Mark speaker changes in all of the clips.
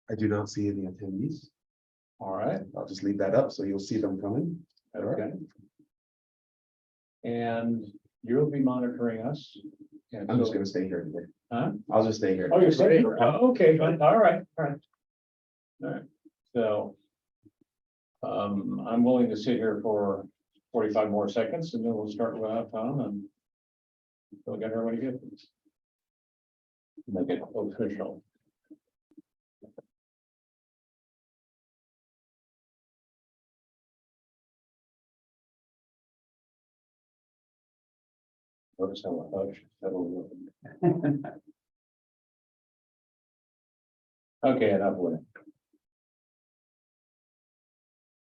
Speaker 1: I do not see any attendees.
Speaker 2: All right,
Speaker 1: I'll just leave that up, so you'll see them coming.
Speaker 2: okay. And you'll be monitoring us. And
Speaker 1: I'm just
Speaker 2: so-
Speaker 1: gonna stay here today.
Speaker 2: Huh?
Speaker 1: I'll just stay here.
Speaker 2: Oh, you're saying, oh, okay, fine, all right, all right. All right, so. I'm willing to sit here for 45 more seconds and then we'll start without Tom and. We'll get everybody good. Make it official. Notice how a hush settled in. Okay, enough with it.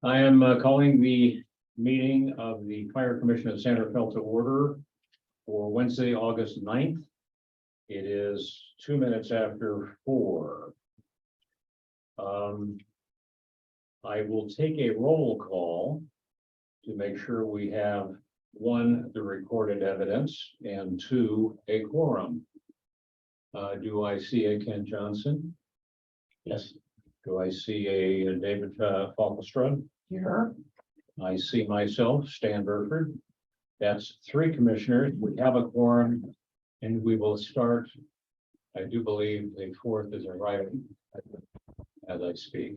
Speaker 2: I am calling the meeting of the Fire Commission of San Rafael to order for Wednesday, August 9th. It is 2 minutes after 4. I will take a roll call to make sure we have 1, the recorded evidence, and 2, a quorum. Do I see a Ken Johnson? Yes. Do I see a David Falkestrud? Here. I see myself, Stan Burford. That's 3 commissioners. We have a quorum, and we will start. I do believe the 4th is arriving as I speak.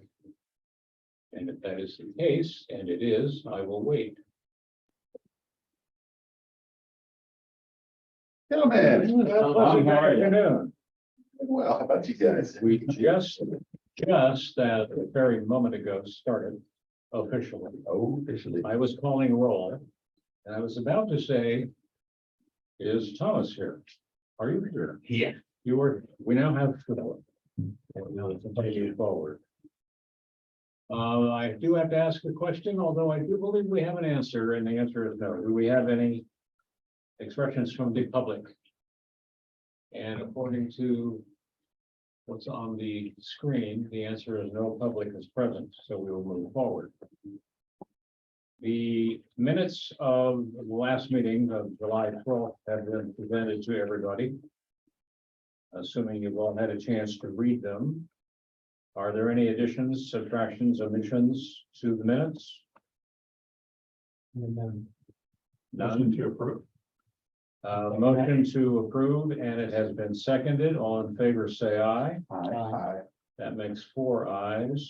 Speaker 2: And if that is the case, and it is, I will wait.
Speaker 1: Gentlemen,
Speaker 2: Pleasant afternoon.
Speaker 1: well, how about you guys?
Speaker 2: We just that very moment ago started officially.
Speaker 1: Oh, officially.
Speaker 2: I was calling roll, and I was about to say, is Thomas here? Are you here?
Speaker 1: Yeah.
Speaker 2: You were, we now have Philip. And we'll continue forward. I do have to ask a question, although I do believe we have an answer, and the answer is no. Do we have any expressions from the public? And according to what's on the screen, the answer is no public is present, so we will move forward. The minutes of the last meeting of July 12th have been presented to everybody. Assuming you've all had a chance to read them. Are there any additions, subtractions, omissions to the minutes? None.
Speaker 3: To approve.
Speaker 2: Motion to approve, and it has been seconded. All in favor, say aye.
Speaker 1: Hi.
Speaker 2: That makes 4 ayes.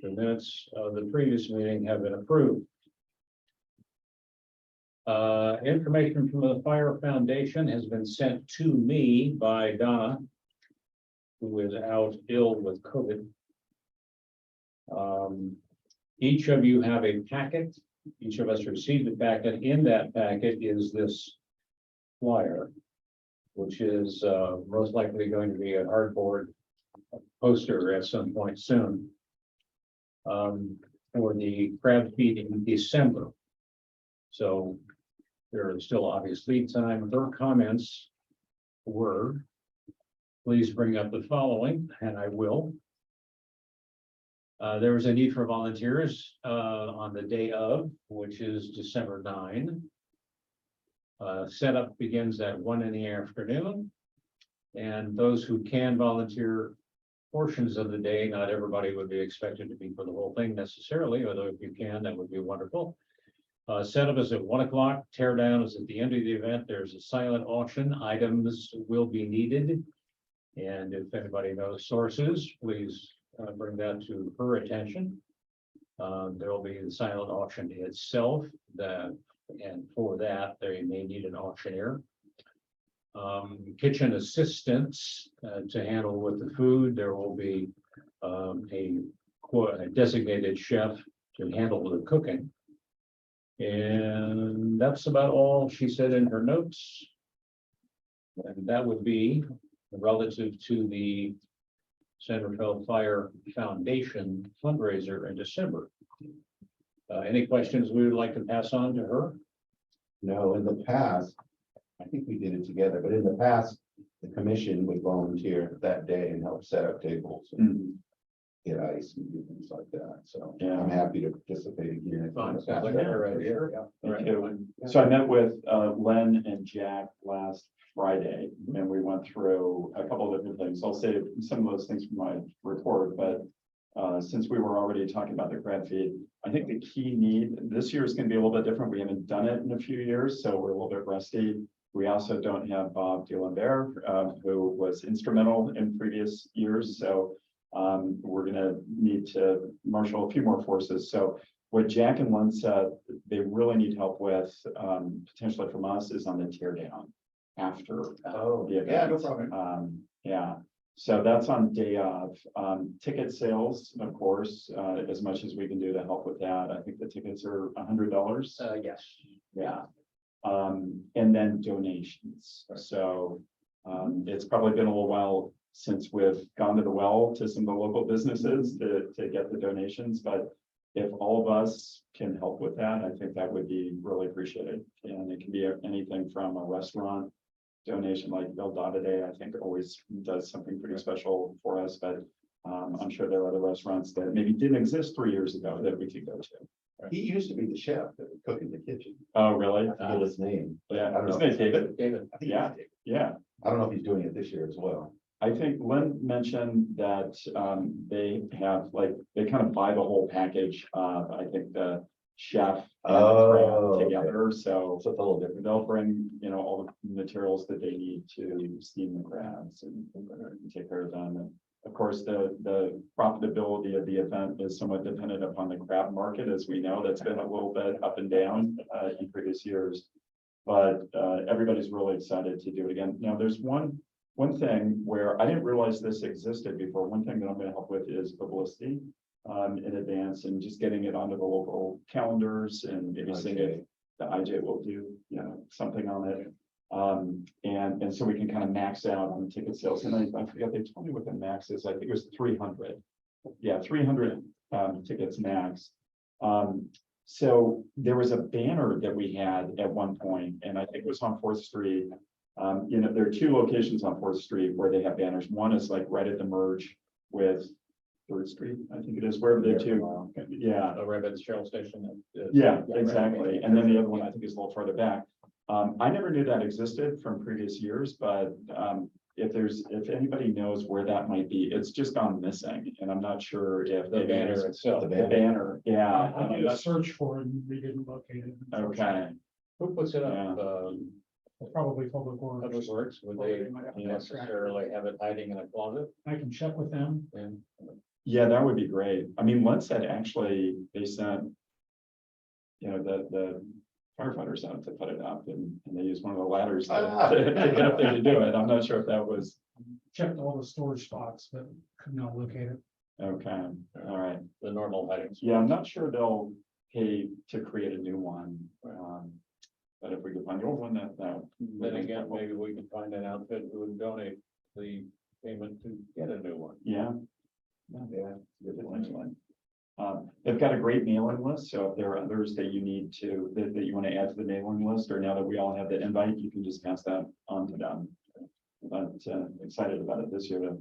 Speaker 2: The minutes of the previous meeting have been approved. Information from the Fire Foundation has been sent to me by Donna, who is out ill with COVID. Each of you have a packet. Each of us received a packet. In that packet is this flyer, which is most likely going to be a cardboard poster at some point soon. For the crab feed in December. So there is still obvious lead time. Her comments were, please bring up the following, and I will. There was a need for volunteers on the day of, which is December 9. Setup begins at 1 in the afternoon. And those who can volunteer portions of the day, not everybody would be expected to be for the whole thing necessarily, although if you can, that would be wonderful. Setup is at 1 o'clock, tear down is at the end of the event. There's a silent auction. Items will be needed. And if anybody knows sources, please bring that to her attention. There will be the silent auction itself, and for that, they may need an auctioneer. Kitchen assistants to handle with the food. There will be a designated chef to handle the cooking. And that's about all she said in her notes. And that would be relative to the San Rafael Fire Foundation fundraiser in December. Any questions we would like to pass on to her?
Speaker 1: No, in the past, I think we did it together, but in the past, the commission would volunteer that day and help set up tables. get ice and do things like that. So
Speaker 4: Yeah.
Speaker 1: I'm happy to participate again.
Speaker 2: Fine, sounds like a fair idea. Yeah.
Speaker 4: Me
Speaker 2: Right.
Speaker 4: too. So I met with Len and Jack last Friday, and we went through a couple of different things. I'll save some of those things from my report, but since we were already talking about the grad feed, I think the key need this year is going to be a little bit different. We haven't done it in a few years, so we're a little bit rusty. We also don't have Bob D'Alembert, who was instrumental in previous years, so we're gonna need to marshal a few more forces. So what Jack and Len said, they really need help with, potentially from us, is on the tear down after
Speaker 1: Oh,
Speaker 4: the
Speaker 1: yeah, no
Speaker 4: event.
Speaker 1: problem.
Speaker 4: Yeah, so that's on day of, ticket sales, of course, as much as we can do to help with that. I think the tickets are $100.
Speaker 2: Yes.
Speaker 4: Yeah. And then donations. So, it's probably been a little while since we've gone to the well to some of the local businesses to get the donations, but if all of us can help with that, I think that would be really appreciated. And it can be anything from a restaurant donation like El Day, I think always does something pretty special for us, but I'm sure there are other restaurants that maybe didn't exist 3 years ago that we could go to.
Speaker 1: He used to be the chef that would cook in the kitchen.
Speaker 4: Oh, really?
Speaker 1: I forget his name.
Speaker 4: Yeah,
Speaker 1: I don't
Speaker 4: his
Speaker 1: know.
Speaker 4: name's David.
Speaker 2: David.
Speaker 1: I think
Speaker 4: Yeah.
Speaker 1: it's-
Speaker 4: Yeah.
Speaker 1: I don't know if he's doing it this year as well.
Speaker 4: I think Lynn mentioned that they have like, they kind of buy the whole package of, I think, the chef and the
Speaker 1: Oh,
Speaker 4: crab
Speaker 1: okay.
Speaker 4: together, so
Speaker 1: So it's a little different.
Speaker 4: they'll bring, all the materials that they need to steam the crabs and take care of them. And of course, the profitability of the event is somewhat dependent upon the crab market, as we know, that's been a little bit up and down in previous years. But everybody's really excited to do it again. Now, there's one thing where I didn't realize this existed before. One thing that I'm gonna help with is publicity in advance and just getting it onto the local calendars and maybe seeing if the IJ will do, something on it. And so we can kind of max out on the ticket sales. And I forget, they told me what the max is. I think it was 300. Yeah, 300 tickets max. So there was a banner that we had at one point, and I think it was on 4th Street. There are 2 locations on 4th Street where they have banners. One is like right at the merge with 3rd Street, I think it is, wherever the two. Yeah,
Speaker 2: Right by the Shell station.
Speaker 4: yeah,
Speaker 2: right.
Speaker 4: exactly. And then the other one, I think, is a little further back. I never knew that existed from previous years, but if anybody knows where that might be, it's just gone missing, and I'm not sure if
Speaker 2: The banner itself.
Speaker 4: The banner, yeah.
Speaker 3: I did a search for it and we didn't locate it.
Speaker 4: Okay,
Speaker 2: Who puts it
Speaker 4: Yeah.
Speaker 2: up?
Speaker 3: Probably Public Works.
Speaker 2: Public Works, would
Speaker 3: Or
Speaker 2: they
Speaker 3: they might have to
Speaker 2: necessarily have it hiding in a closet?
Speaker 3: I can check with them.
Speaker 2: And
Speaker 4: yeah, that would be great. I mean, Lynn said actually they sent, the firefighters out to put it up, and they used one of the ladders to get up there to do it. I'm not sure if that was,
Speaker 3: Checked all the storage spots, but could not locate it.
Speaker 4: okay, all right.
Speaker 2: the normal hiding.
Speaker 4: Yeah, I'm not sure they'll pay to create a new one. But if we could find the old one, that.
Speaker 2: Then again, maybe we can find an outfit who would donate the payment to get a new one.
Speaker 4: Yeah.
Speaker 1: Yeah.
Speaker 4: Potentially. They've got a great mailing list, so if there are others that you need to, that you want to add to the mailing list, or now that we all have the invite, you can just pass that on to them. But excited about it this year to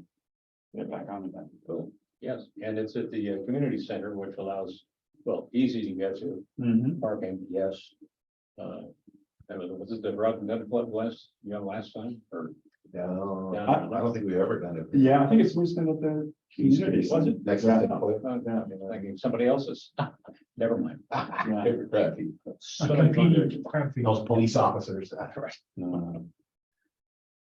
Speaker 4: get back on again.
Speaker 2: Cool. Yes, and it's at the community center, which allows, easy to get to,
Speaker 4: Mhm.
Speaker 2: parking, yes. Was it the road net club last time, or?
Speaker 1: No,
Speaker 2: No,
Speaker 1: I don't think we've ever done it.
Speaker 4: Yeah, I think it's always been at the community.
Speaker 2: Was it?
Speaker 1: Next
Speaker 4: Yeah.
Speaker 1: to the
Speaker 2: I'm thinking somebody else's. Never mind.
Speaker 4: Yeah.
Speaker 1: Favorite crab feed.
Speaker 3: A convenient crab feed.
Speaker 1: Those police officers.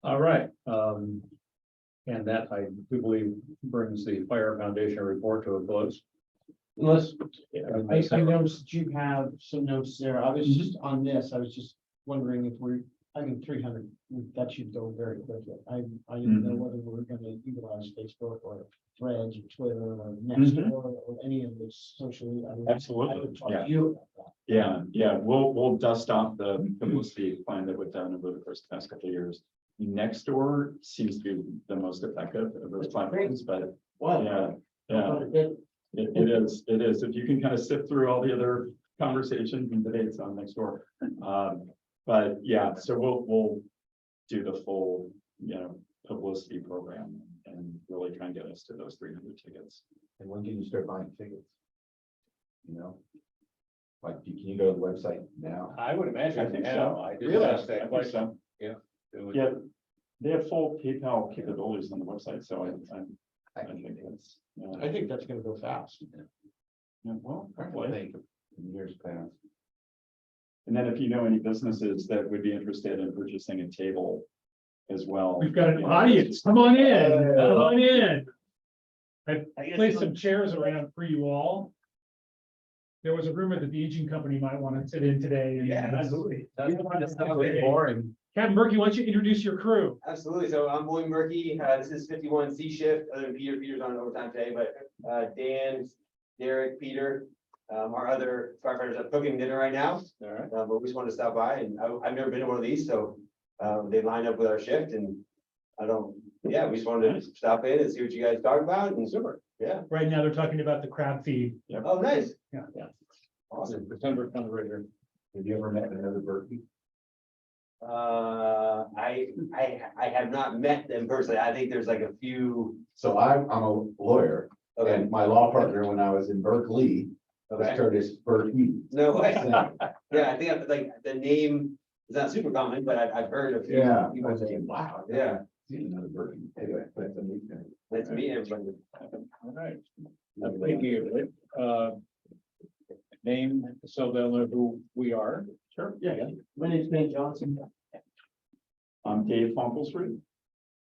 Speaker 2: All right, and that I do believe brings the Fire Foundation report to a close.
Speaker 5: Unless,
Speaker 2: Everybody
Speaker 5: I noticed that you have some notes there. I was
Speaker 4: Mhm.
Speaker 5: just on this, I was just wondering if I mean, 300, that should go very quickly. I didn't know whether we're gonna utilize Facebook or Threads or Twitter or Nextdoor or any of this social. I mean,
Speaker 4: Absolutely,
Speaker 5: I would talk
Speaker 4: yeah.
Speaker 5: to you about that.
Speaker 4: Yeah, we'll dust off the publicity plan that we've done over the course of the past couple of years. Nextdoor seems to be the most effective of those platforms, but
Speaker 5: Well,
Speaker 4: yeah. It is. If you can kind of sift through all the other conversations and debates on Nextdoor. But yeah, so we'll do the full, publicity program and really try and get us to those 300 tickets.
Speaker 1: And when can you start buying tickets? You know? Like, can you go to the website now?
Speaker 2: I would imagine.
Speaker 4: I think
Speaker 2: now.
Speaker 4: so.
Speaker 2: I just
Speaker 1: Really?
Speaker 2: asked
Speaker 4: I
Speaker 2: that
Speaker 4: think
Speaker 2: question.
Speaker 4: so.
Speaker 2: It was-
Speaker 4: Yeah, they have full PayPal capabilities on the website, so I think it's,
Speaker 5: I think that's gonna go fast.
Speaker 4: yeah, well,
Speaker 1: I
Speaker 4: hopefully.
Speaker 1: think in years past.
Speaker 4: And then if you know any businesses that would be interested in purchasing a table as well.
Speaker 3: We've got an
Speaker 4: you know,
Speaker 3: audience. Come on in, come on in. I
Speaker 5: guess
Speaker 3: placed some chairs around for you all. There was a rumor that the aging company might want to sit in today. and-
Speaker 2: That's not very boring.
Speaker 3: Captain Murphy, why don't you introduce your crew?
Speaker 6: Absolutely. So I'm William Murphy. This is 51 C shift, other than Peter. Peter's on overtime today, but Dan, Derek, Peter, our other firefighters are cooking dinner right now.
Speaker 2: All right.
Speaker 6: But we just wanted to stop by and I've never been to one of these, so they lined up with our shift and we just wanted to stop in and see what you guys talk about and super. Yeah.
Speaker 3: Right now, they're talking about the crab feed.
Speaker 6: Oh, nice.
Speaker 2: Awesome. September fundraiser.
Speaker 1: Have you ever met another Berkey?
Speaker 6: I have not met them personally. I think there's like a few.
Speaker 1: So I'm a lawyer,
Speaker 6: Okay.
Speaker 1: and my law partner when I was in Berkeley was
Speaker 6: Okay.
Speaker 1: Curtis Berkey.
Speaker 6: No way.
Speaker 1: Yeah.
Speaker 6: Yeah, I think like the name is not super common, but I've heard a few.
Speaker 1: I
Speaker 6: people
Speaker 1: was
Speaker 6: say,
Speaker 1: thinking, wow. I've
Speaker 6: Yeah.
Speaker 1: never seen another Berkey. Anyway, that's a neat thing.
Speaker 6: Nice to meet everybody.
Speaker 2: All right. Thank you. Name, so they'll know who we are.
Speaker 4: Sure.
Speaker 2: Yeah.
Speaker 5: My name's Ben Johnson.
Speaker 4: I'm Dave Funkelstreet.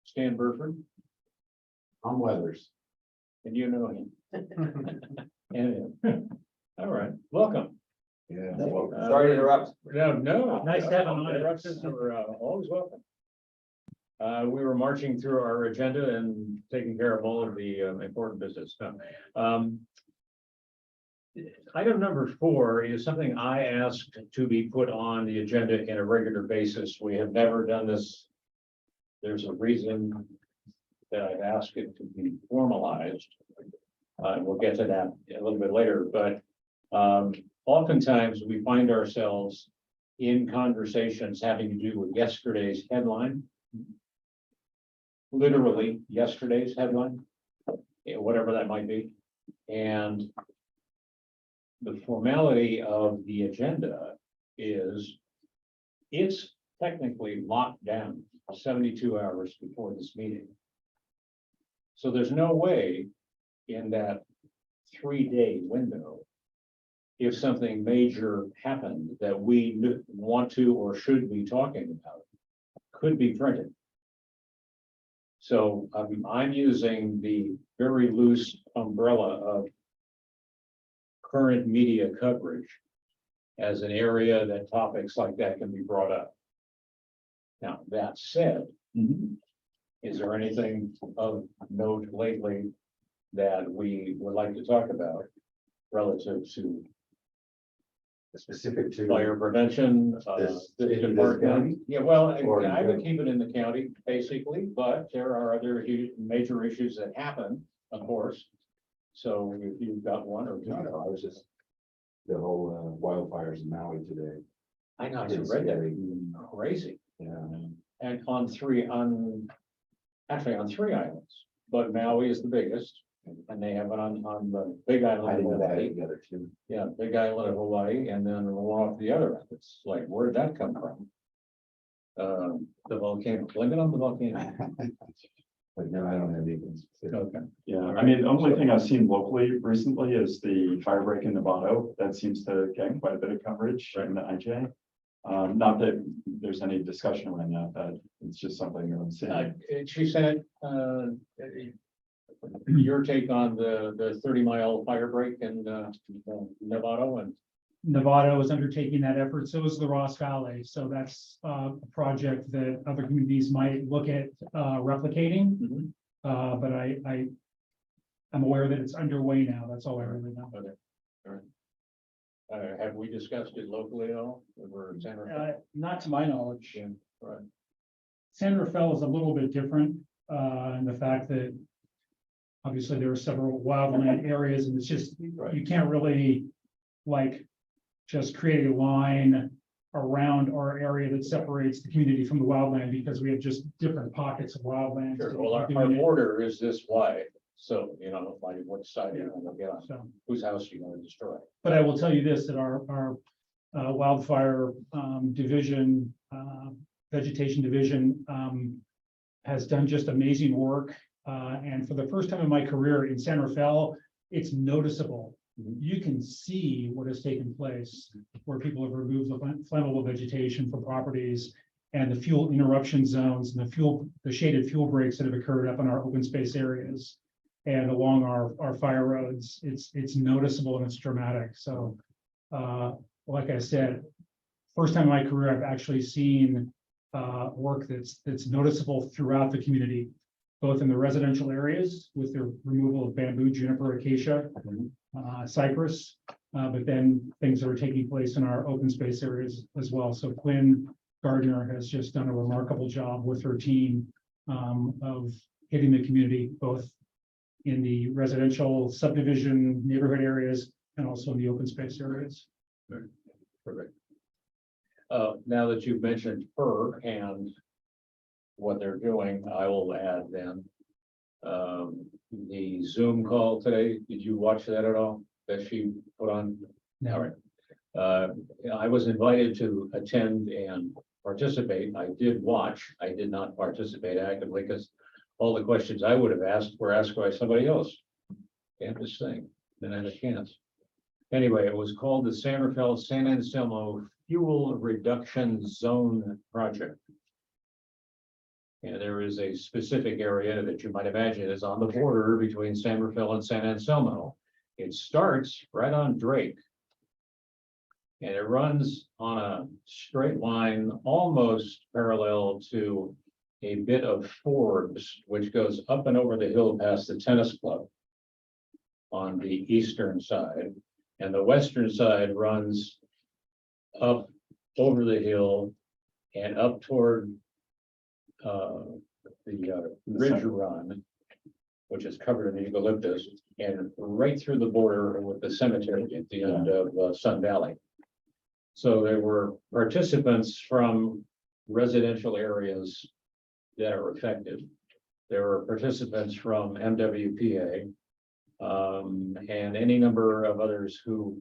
Speaker 2: Stan Burford,
Speaker 1: I'm Weathers.
Speaker 2: and you know him. And, all right, welcome.
Speaker 1: Yeah.
Speaker 6: Sorry to interrupt.
Speaker 2: No.
Speaker 3: Nice to have him on.
Speaker 2: Interruptions are always welcome. We were marching through our agenda and taking care of all of the important business. Item number 4 is something I asked to be put on the agenda in a regular basis. We have never done this. There's a reason that I've asked it to be formalized. We'll get to that a little bit later, but oftentimes we find ourselves in conversations having to do with yesterday's headline. Literally yesterday's headline, whatever that might be. And the formality of the agenda is it's technically locked down 72 hours before this meeting. So there's no way in that 3-day window, if something major happened that we want to or should be talking about, could be printed. So I'm using the very loose umbrella of current media coverage as an area that topics like that can be brought up. Now, that said, is there anything of note lately that we would like to talk about relative to
Speaker 1: Specific to.
Speaker 2: fire prevention?
Speaker 1: This
Speaker 2: this
Speaker 1: county?
Speaker 2: department? Yeah, well,
Speaker 1: Or in
Speaker 2: I would
Speaker 1: general?
Speaker 2: keep it in the county, basically, but there are other major issues that happen, of course. So if you've got one or two.
Speaker 1: No, I was just, the whole wildfires in Maui today.
Speaker 2: I know, I
Speaker 1: It's
Speaker 2: read that,
Speaker 1: scary.
Speaker 2: crazy.
Speaker 1: Yeah.
Speaker 2: And on 3 islands, but Maui is the biggest, and they have it on the Big
Speaker 1: I
Speaker 2: Island of
Speaker 1: didn't know that
Speaker 2: Hawaii.
Speaker 1: together too.
Speaker 2: Yeah, Big Island of Hawaii, and then along the other end, it's like, where did that come from? The volcano, blame it on the volcano.
Speaker 1: But no, I don't have anything specific.
Speaker 2: Okay.
Speaker 4: Yeah, I mean, the only thing I've seen locally recently is the fire break in Novato. That seems to get quite a bit of coverage in the IJ. Not that there's any discussion around that, but it's just something that I'm seeing.
Speaker 2: She said, your take on the 30-mile fire break in Novato and.
Speaker 3: Novato is undertaking that effort, so is the Ross Valley. So that's a project that other communities might look at replicating. But I'm aware that it's underway now. That's all I really know.
Speaker 2: Okay, all right. Have we discussed it locally at all? We're in San Rafael?
Speaker 3: Not to my knowledge.
Speaker 2: Yeah, right.
Speaker 3: San Rafael is a little bit different in the fact that obviously there are several wildland areas and it's just, you can't really like just create a line around our area that separates the community from the wildland because we have just different pockets of wildland.
Speaker 2: Sure, well, our border is this wide.
Speaker 3: So,
Speaker 2: like what side you're gonna get on,
Speaker 3: so,
Speaker 2: whose house you're gonna destroy.
Speaker 3: but I will tell you this, that our wildfire division, vegetation division, has done just amazing work. And for the first time in my career in San Rafael, it's noticeable. You can see what has taken place, where people have removed the flammable vegetation from properties and the fuel interruption zones and the shaded fuel breaks that have occurred up in our open space areas and along our fire roads. It's noticeable and it's dramatic. So, like I said, first time in my career, I've actually seen work that's noticeable throughout the community, both in the residential areas with the removal of bamboo, juniper, acacia, cypress, but then things that are taking place in our open space areas as well. So Quinn Gardner has just done a remarkable job with her team of hitting the community, both in the residential subdivision neighborhood areas and also in the open space areas.
Speaker 2: Perfect. Now that you've mentioned her and what they're doing, I will add then. The Zoom call today, did you watch that at all, that she put on? All right. I was invited to attend and participate. I did watch. I did not participate actively because all the questions I would have asked were asked by somebody else. Can't this thing, then I had a chance. Anyway, it was called the San Rafael San Anselmo Fuel Reduction Zone Project. And there is a specific area that you might imagine is on the border between San Rafael and San Anselmo. It starts right on Drake. And it runs on a straight line almost parallel to a bit of Forbes, which goes up and over the hill past the tennis club on the eastern side. And the western side runs up over the hill and up toward the ridge run, which is covered in eucalyptus, and right through the border with the cemetery at the end of Sun Valley. So there were participants from residential areas that are affected. There were participants from MWPA and any number of others who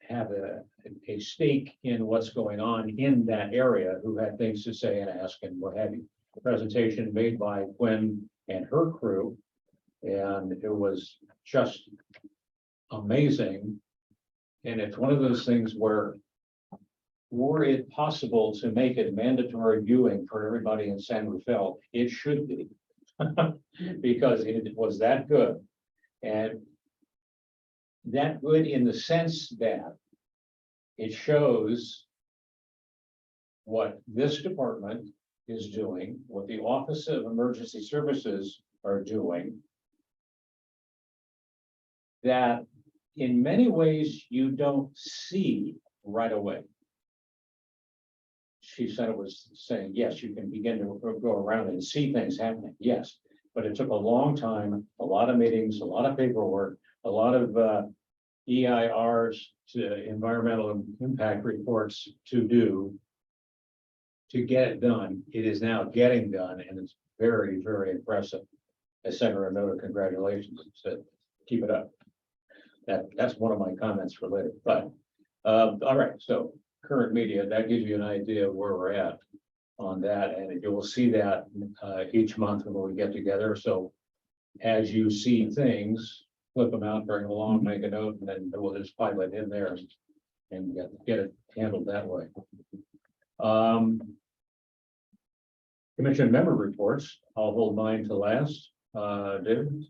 Speaker 2: have a stake in what's going on in that area, who had things to say and ask and what have you. The presentation made by Gwen and her crew, and it was just amazing. And it's one of those things where, were it possible to make it mandatory viewing for everybody in San Rafael, it should be. Because it was that good. And that good in the sense that it shows what this department is doing, what the Office of Emergency Services are doing, that in many ways you don't see right away. She said it was saying, yes, you can begin to go around and see things happening. Yes, but it took a long time, a lot of meetings, a lot of paperwork, a lot of EIRs, to environmental impact reports to do to get it done. It is now getting done, and it's very, very impressive. I sent her a note of congratulations and said, keep it up. That's one of my comments for later, but all right, so current media, that gives you an idea of where we're at on that, and you will see that each month when we get together. So as you see things, flip them out, bring them along, make a note, and then we'll just pipe it in there and get it handled that way. Commission member reports, I'll hold mine to last. David?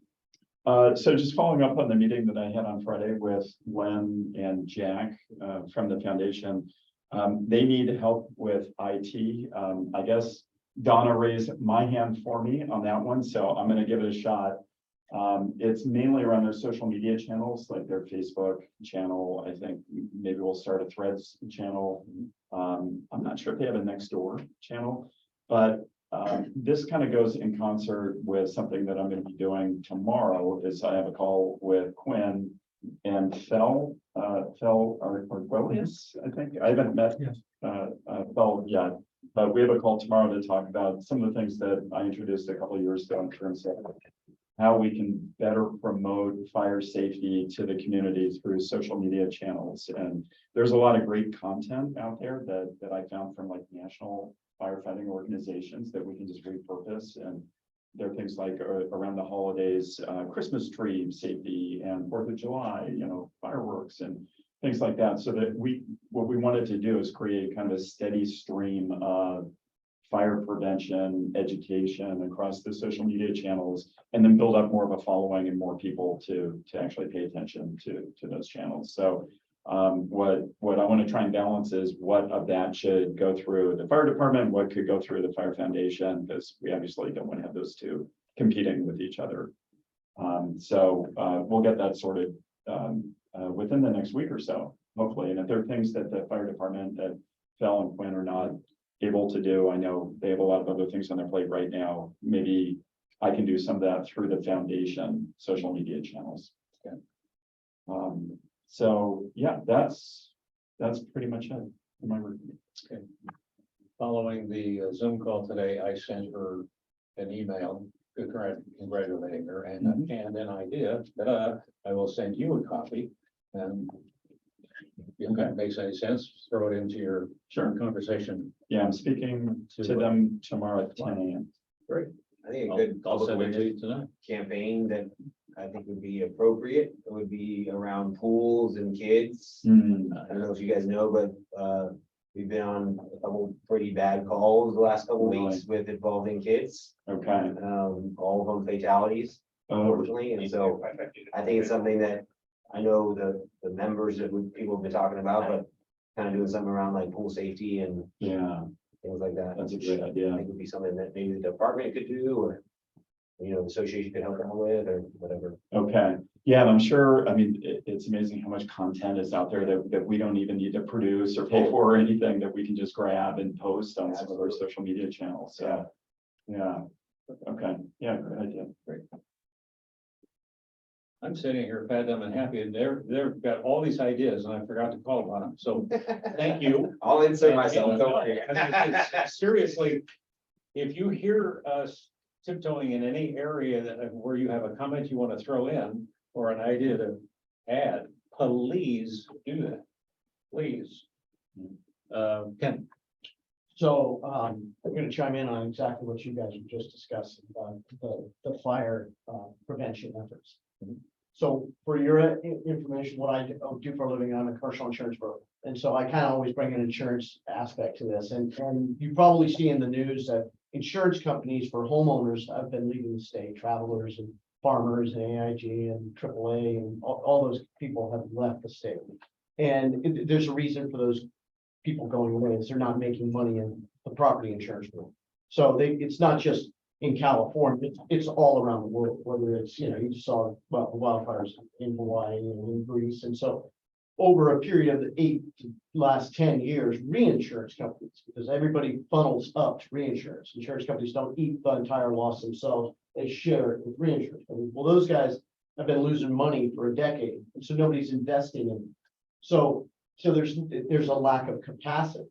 Speaker 4: So just following up on the meeting that I had on Friday with Gwen and Jack from the foundation. They need help with IT. I guess Donna raised my hand for me on that one, so I'm gonna give it a shot. It's mainly around their social media channels, like their Facebook channel. I think maybe we'll start a Threads channel. I'm not sure if they have a Nextdoor channel, but this kind of goes in concert with something that I'm going to be doing tomorrow. Is I have a call with Quinn and Fel Arguelles, I think. I haven't met Fel yet, but we have a call tomorrow to talk about some of the things that I introduced a couple of years ago in terms of how we can better promote fire safety to the community through social media channels. And there's a lot of great content out there that I found from like national firefighting organizations that we can just repurpose. And there are things like around the holidays, Christmas tree safety and 4th of July, fireworks and things like that. So that what we wanted to do is create kind of a steady stream of fire prevention, education across the social media channels, and then build up more of a following and more people to actually pay attention to those channels. So what I want to try and balance is what of that should go through the fire department, what could go through the fire foundation, because we obviously don't want to have those two competing with each other. So we'll get that sorted within the next week or so, hopefully. And if there are things that the fire department, that Phil and Quinn are not able to do, I know they have a lot of other things on their plate right now. Maybe I can do some of that through the foundation social media channels. Okay. So yeah, that's pretty much it for my review.
Speaker 2: Okay. Following the Zoom call today, I sent her an email congratulating her and an idea that I will send you a copy. And if that makes any sense, throw it into your conversation.
Speaker 4: Yeah, I'm speaking to them tomorrow at 10 a.m.
Speaker 6: Great. I think a
Speaker 2: I'll
Speaker 6: good public
Speaker 2: send it to
Speaker 6: awareness
Speaker 2: you tonight.
Speaker 6: campaign that I think would be appropriate. It would be around pools and kids.
Speaker 4: Hmm.
Speaker 6: I don't know if you guys know, but we've been on a couple pretty bad calls the last couple weeks with involving kids.
Speaker 4: Okay.
Speaker 6: All of them fatalities, unfortunately, and so I think it's something that I know the members that people have been talking about, but kind of doing something around like pool safety and
Speaker 4: Yeah,
Speaker 6: things like that.
Speaker 4: that's a great
Speaker 6: I
Speaker 4: idea.
Speaker 6: think would be something that maybe the department could do, or the association could help out with, or whatever.
Speaker 4: Okay. Yeah, and I'm sure, I mean, it's amazing how much content is out there that we don't even need to produce or pay for or anything, that we can just grab and post on some of our social media channels. So, yeah. Okay. Yeah, great idea. Great.
Speaker 2: I'm sitting here fat, dumb, and happy, and they've got all these ideas, and I forgot to call upon them. So thank you.
Speaker 6: I'll insert
Speaker 2: And-
Speaker 6: myself,
Speaker 2: and,
Speaker 6: don't worry.
Speaker 2: Seriously, if you hear us tiptoeing in any area where you have a comment you want to throw in or an idea to add, please do that. Please. Ken.
Speaker 5: So, I'm gonna chime in on exactly what you guys were just discussing, about the fire, prevention efforts. So for your information, what I do for a living, I'm a commercial insurance broker. And so I kind of always bring an insurance aspect to this, and you probably see in the news that insurance companies for homeowners have been leaving the state, Travelers and Farmers and AIG and AAA and all those people have left the state. And there's a reason for those people going away, is they're not making money in the property insurance world. So it's not just in California, it's all around the world, whether it's, you saw, well, the wildfires in Hawaii and in Greece. And so over a period of the last 10 years, reinsurance companies, because everybody funnels up to reinsurance. Insurance companies don't eat the entire loss themselves. They share it with reinsurance companies. Well, those guys have been losing money for a decade. And so nobody's investing in them. So there's a lack of capacity,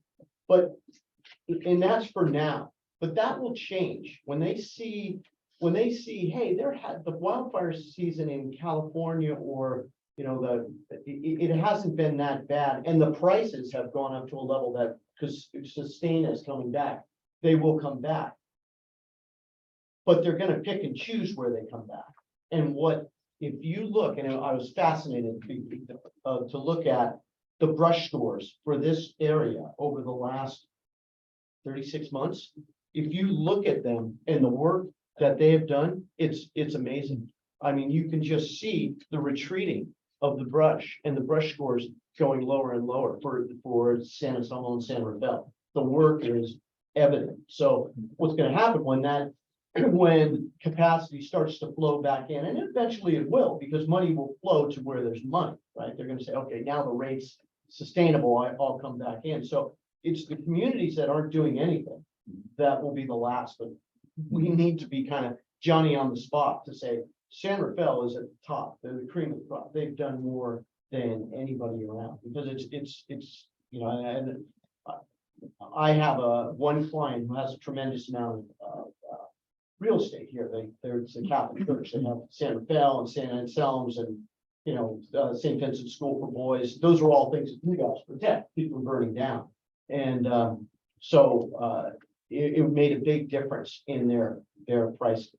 Speaker 5: and that's for now, but that will change when they see, hey, the wildfire season in California, or, it hasn't been that bad, and the prices have gone up to a level that, because sustain is coming back, they will come back. But they're gonna pick and choose where they come back. And if you look, and I was fascinated to look at the brush stores for this area over the last 36 months. If you look at them and the work that they have done, it's amazing. I mean, you can just see the retreating of the brush and the brush scores going lower and lower for San Anselmo and San Rafael. The work is evident. So what's going to happen when capacity starts to flow back in, and eventually it will, because money will flow to where there's money, right? They're going to say, okay, now the rate's sustainable, I'll come back in. So it's the communities that aren't doing anything that will be the last, but we need to be kind of Johnny on the spot to say, San Rafael is at the top, they're the cream of the crop. They've done more than anybody around, because it's and I have one client who has a tremendous amount of real estate here. They're it's a Catholic church, they have San Rafael and San Anselm's and, you know, St. Vincent's School for Boys, those are all things that you guys protect, people from burning down. And, it made a big difference in their price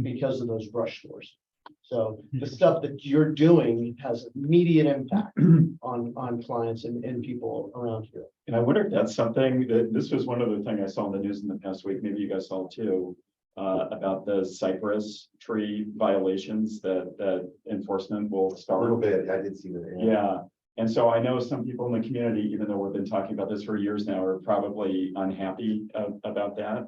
Speaker 5: because of those brush stores. So the stuff that you're doing has immediate impact on clients and people around here.
Speaker 4: And I wonder if that's something that, this was one of the things I saw in the news in the past week, maybe you guys saw too. About the cypress tree violations that enforcement will
Speaker 1: A
Speaker 4: start.
Speaker 1: little bit, I did see that.
Speaker 4: Yeah, and so I know some people in the community, even though we've been talking about this for years now, are probably unhappy about that.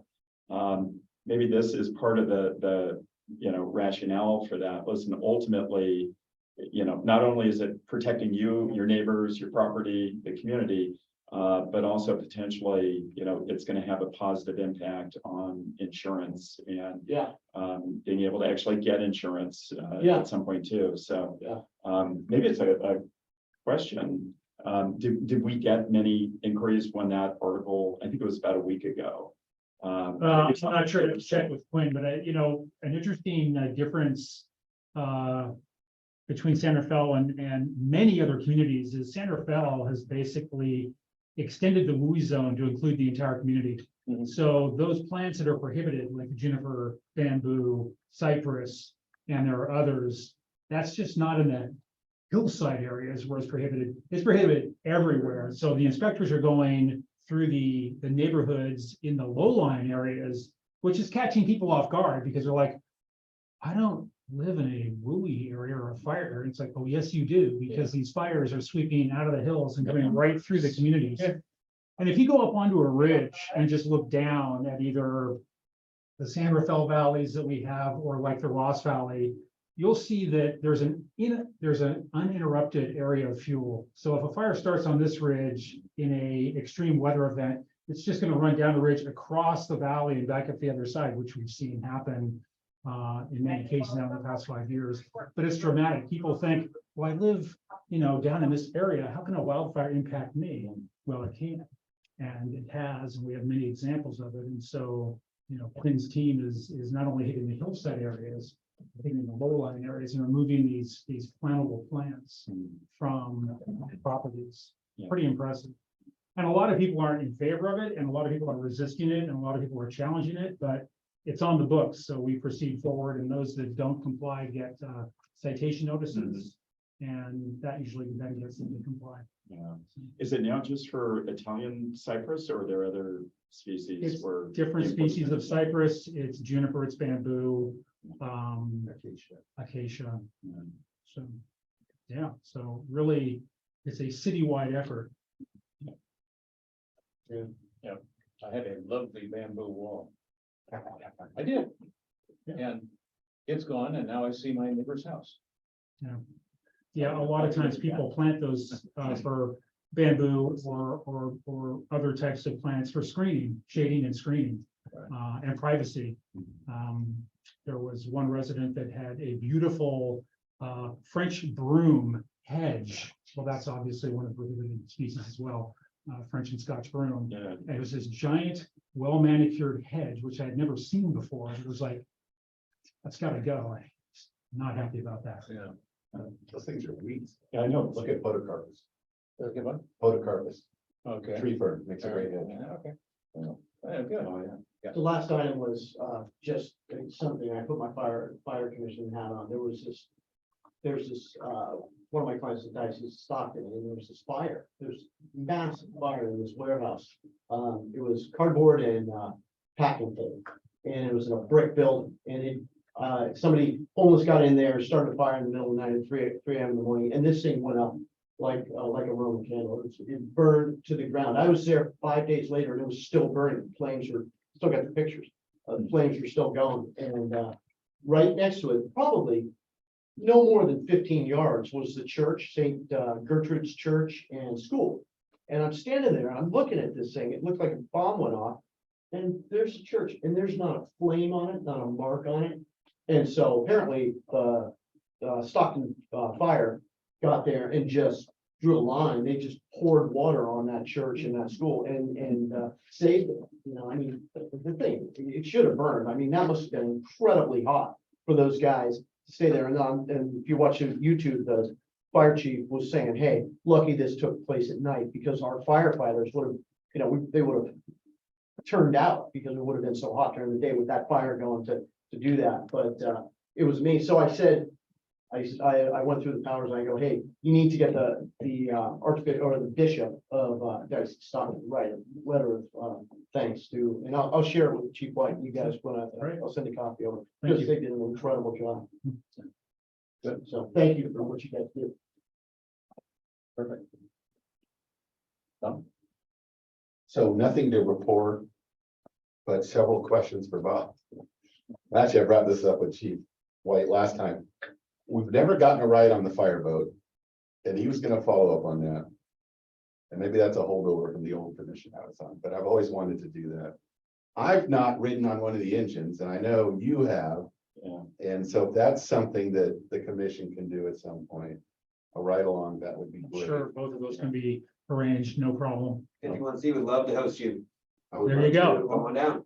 Speaker 4: Maybe this is part of the rationale for that. Listen, ultimately, not only is it protecting you, your neighbors, your property, the community, but also potentially, it's going to have a positive impact on insurance and
Speaker 5: Yeah,
Speaker 4: being able to actually get insurance
Speaker 5: Yeah.
Speaker 4: at some point too. So
Speaker 5: Yeah.
Speaker 4: maybe it's a question. Did we get many inquiries when that article, I think it was about a week ago?
Speaker 3: I'm not sure to check with Quinn, but an interesting difference between San Rafael and many other communities is San Rafael has basically extended the WUI zone to include the entire community.
Speaker 5: Mhm.
Speaker 3: So those plants that are prohibited, like juniper, bamboo, cypress, and there are others, that's just not in the hillside areas where it's prohibited. It's prohibited everywhere. So the inspectors are going through the neighborhoods in the low-lying areas, which is catching people off guard because they're like, I don't live in a WUI area or a fire area. It's like, oh, yes, you do, because these fires are sweeping out of the hills and coming right through the communities. And if you go up onto a ridge and just look down at either the San Rafael valleys that we have, or like the Ross Valley, you'll see that there's an uninterrupted area of fuel. So if a fire starts on this ridge in a extreme weather event, it's just going to run down the ridge across the valley and back up the other side, which we've seen happen in many cases now in the past 5 years. But it's dramatic. People think, well, I live, down in this area. How can a wildfire impact me? Well, it can, and it has, and we have many examples of it. And so, Quinn's team is not only hitting the hillside areas, hitting the low-lying areas and removing these flammable plants from properties.
Speaker 4: Yeah.
Speaker 3: Pretty impressive. And a lot of people aren't in favor of it, and a lot of people are resisting it, and a lot of people are challenging it, but it's on the books, so we proceed forward, and those that don't comply get citation notices. And that usually then gets them to comply.
Speaker 4: Yeah. Is it now just for Italian cypress, or are there other species
Speaker 3: It's
Speaker 4: where?
Speaker 3: different
Speaker 4: the
Speaker 3: species of
Speaker 4: enforcement-
Speaker 3: cypress, it's juniper, it's bamboo, acacia.
Speaker 4: Yeah.
Speaker 3: So, yeah, so really, it's a citywide effort.
Speaker 2: I had a lovely bamboo wall. I did. And it's gone, and now I see my neighbor's house.
Speaker 3: Yeah, a lot of times people plant those for bamboo or other types of plants for screening, shading and screening, and privacy. There was one resident that had a beautiful French broom hedge. Well, that's obviously one of the prohibited species as well, French and Scotch broom.
Speaker 4: Yeah,
Speaker 3: And it was this giant, well manicured hedge, which I had never seen before. It was like, that's gotta go. I'm not happy about that.
Speaker 2: Yeah.
Speaker 1: Those things are weeds.
Speaker 4: I know.
Speaker 1: Look at podocarpus.
Speaker 2: Okay, what?
Speaker 1: Podocarpus,
Speaker 2: Okay.
Speaker 1: tree fern, makes a great hedge.
Speaker 2: Yeah, okay. Yeah, good.
Speaker 4: Oh, yeah.
Speaker 5: the last item was just something, I put my fire commission hat on, there's this, one of my clients in Diocese Stockton, and there was this fire, there's massive fire in this warehouse. It was cardboard and packing tape, and it was in a brick building, and somebody almost got in there, started a fire in the middle of the night at 3 a.m. in the morning, and this thing went up like a Roman candle. It burned to the ground. I was there 5 days later, and it was still burning. Flames were, still got the pictures. The flames were still going, and right next to it, probably no more than 15 yards, was the church, St. Gertrude's Church and School. And I'm standing there, and I'm looking at this thing. It looked like a bomb went off, and there's a church, and there's not a flame on it, not a mark on it. And so apparently, Stockton Fire got there and just drew a line. They just poured water on that church and that school and saved it. I mean, the thing, it should have burned. I mean, that must have been incredibly hot. for those guys to stay there. And if you watch YouTube, the fire chief was saying, hey, lucky this took place at night because our firefighters would have, they would have turned out because it would have been so hot during the day with that fire going to do that. But it was me. So I said, I went through the powers and I go, hey, you need to get the archbishop or the bishop of guys stop it, write a letter of thanks to, and I'll share it with Chief White. You guys I'll send a copy over.
Speaker 3: Thank
Speaker 5: Because they did an incredible job. Good. So thank you for what you guys did.
Speaker 2: Perfect.
Speaker 7: So nothing to report, but several questions for Bob. Actually, I brought this up with Chief White last time. We've never gotten a ride on the fireboat, and he was gonna follow up on that. And maybe that's a holdover from the old commission I was on, but I've always wanted to do that. I've not ridden on one of the engines, and I know you have.
Speaker 4: Yeah.
Speaker 7: And so if that's something that the commission can do at some point, a ride along, that would be great.
Speaker 3: Sure, both of those can be arranged, no problem.
Speaker 6: 51C would love to host you.
Speaker 7: I would
Speaker 3: There
Speaker 7: love
Speaker 3: you go.
Speaker 7: to
Speaker 6: Come on down.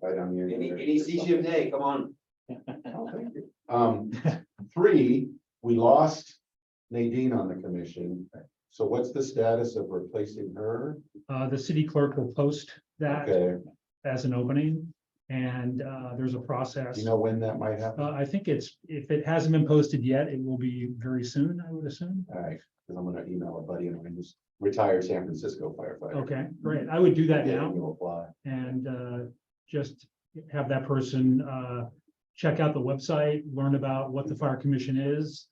Speaker 7: Ride on the engine there.
Speaker 6: Any sea ship day, come on.
Speaker 7: Oh, thank you. 3, we lost Nadine on the commission. So what's the status of replacing her?
Speaker 3: The city clerk will post that
Speaker 7: Okay,
Speaker 3: as an opening, and there's a process.
Speaker 7: do you know when that might happen?
Speaker 3: I think if it hasn't been posted yet, it will be very soon, I would assume.
Speaker 7: All right, because I'm gonna email a buddy of mine who's retired San Francisco firefighter.
Speaker 3: Okay, great. I would do that
Speaker 7: Yeah,
Speaker 3: now
Speaker 7: he'll apply.
Speaker 3: and just have that person check out the website, learn about what the fire commission is.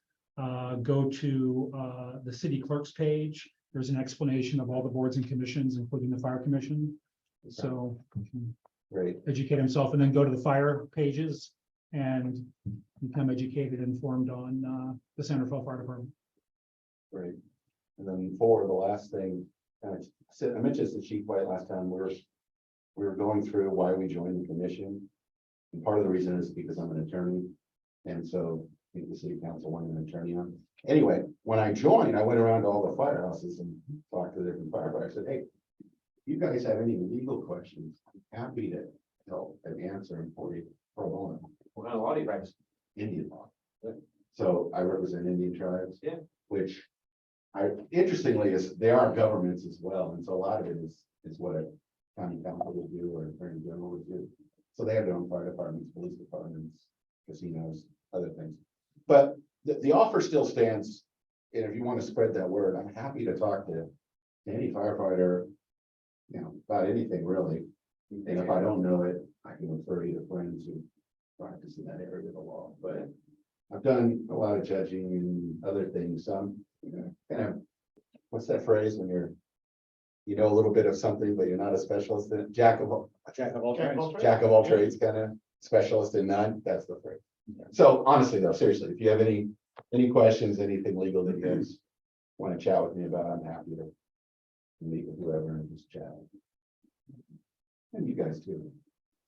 Speaker 3: Go to the city clerk's page. There's an explanation of all the boards and commissions, including the fire commission. So
Speaker 7: Great,
Speaker 3: educate himself and then go to the fire pages and become educated, informed on the Santa Fe Fire Department.
Speaker 7: great. And then 4, the last thing, I mentioned this to Chief White last time, we were going through why we joined the commission. And part of the reason is because I'm an attorney, and so I think the city council wanted an attorney on. Anyway, when I joined, I went around to all the firehouses and talked to the different firefighters. I said, hey, you guys have any legal questions? I'm happy to help and answer them for you pro bono.
Speaker 6: What kind of law do you practice?
Speaker 7: Indian law. So I represent Indian tribes.
Speaker 6: Yeah.
Speaker 7: Which interestingly is, they are governments as well, and so a lot of it is what a county council would do or attorney general would do. So they have their own fire departments, police departments, casinos, other things. But the offer still stands, and if you want to spread that word, I'm happy to talk to any firefighter, about anything really. And if I don't know it, I can refer you to friends who practice in that area of the law, but I've done a lot of judging and other things, kind of, what's that phrase when you know a little bit of something, but you're not a specialist in it? Jack of all trades, kind of specialist in none, that's the phrase. So honestly though, seriously, if you have any questions, anything legal that you guys want to chat with me about, I'm happy to meet with whoever and just chat. And you guys too,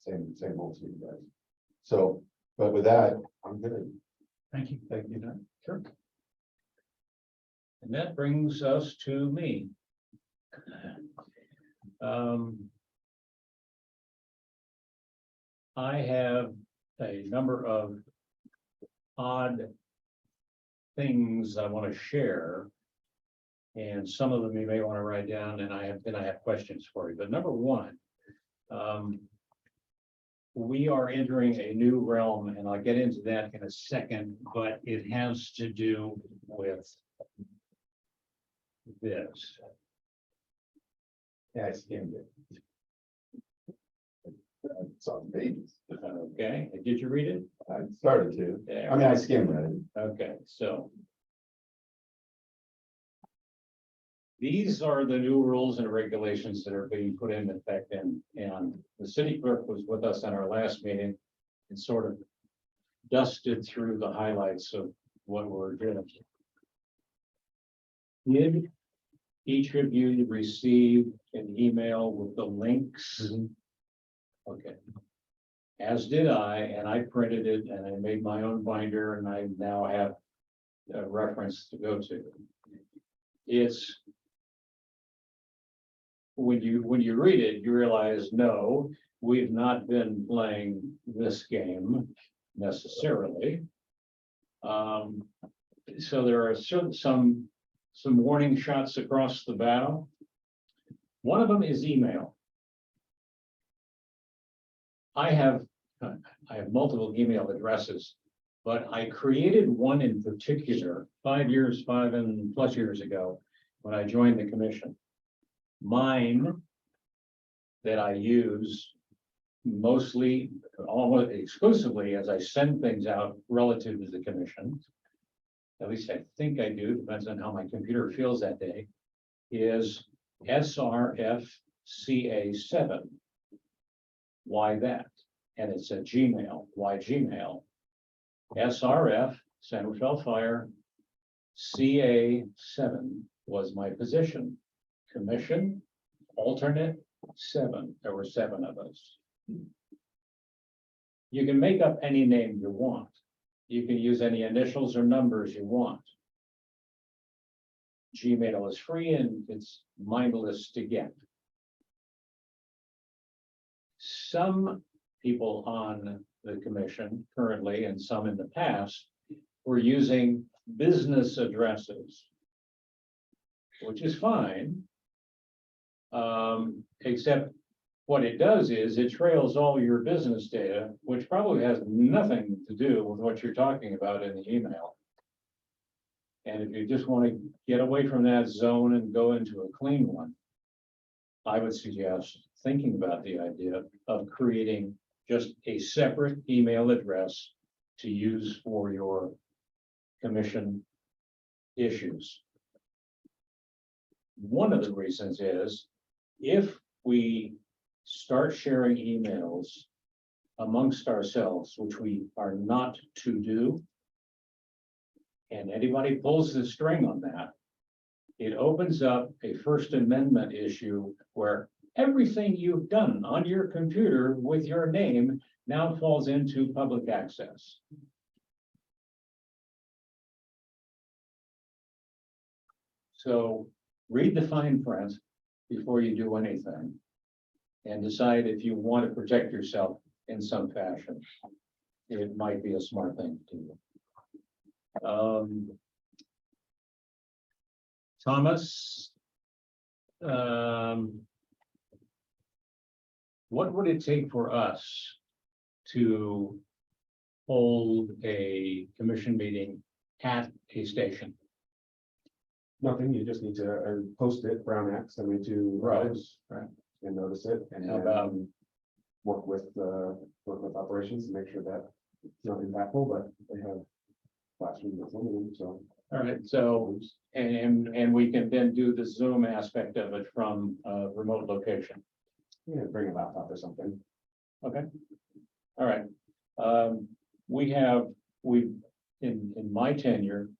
Speaker 7: same old to you guys. So, but with that, I'm good.
Speaker 3: Thank you.
Speaker 7: Thank you. Dan.
Speaker 2: Sure. And that brings us to me. I have a number of odd things I want to share. And some of them you may want to write down, and I have questions for you. But number one, we are entering a new realm, and I'll get into that in a second, but it has to do with this.
Speaker 7: Yeah, I skimmed it. It's on pages.
Speaker 2: Okay, did you read it?
Speaker 7: I started to.
Speaker 2: There.
Speaker 7: I mean, I skimmed it.
Speaker 2: Okay, so. These are the new rules and regulations that are being put in effect, and the city clerk was with us at our last meeting and sort of dusted through the highlights of what we're doing. Did each of you receive an email with the links? Okay. As did I, and I printed it and I made my own binder, and I now have a reference to go to. It's when you read it, you realize, no, we've not been playing this game. necessarily. So there are some warning shots across the bow. One of them is email. I have multiple email addresses, but I created one in particular 5 and plus years ago when I joined the commission. Mine that I use mostly, almost exclusively as I send things out relative to the commission. At least I think I do, depends on how my computer feels that day, is SRFCA7. Why that? And it's a Gmail. Why Gmail? SRF, San Rafael Fire, CA7 was my position. Commission, alternate 7. There were 7 of us. You can make up any name you want. You can use any initials or numbers you want. Gmail is free and it's mindless to get. Some people on the commission currently and some in the past were using business addresses, which is fine. Except what it does is it trails all your business data, which probably has nothing to do with what you're talking about in the email. And if you just want to get away from that zone and go into a clean one, I would suggest thinking about the idea of creating just a separate email address to use for your commission issues. One of the reasons is if we start sharing emails amongst ourselves, which we are not to do, and anybody pulls the string on that, it opens up a First Amendment issue where everything you've done on your computer with your name now falls into public access. So read the fine print before you do anything and decide if you want to protect yourself in some fashion. It might be a smart thing to do. Thomas, what would it take for us to hold a commission meeting at a station?
Speaker 8: Nothing, you just need to post it, Brown X, and we do.
Speaker 2: Right.
Speaker 8: And notice it, and
Speaker 2: How about-
Speaker 8: then work with operations to make sure that it's not impactful, but they have classrooms at some of them, so.
Speaker 2: All right, so, and we can then do the Zoom aspect of it from a remote location.
Speaker 8: Yeah, bring a laptop or something.
Speaker 2: Okay. All right. We've, in my tenure,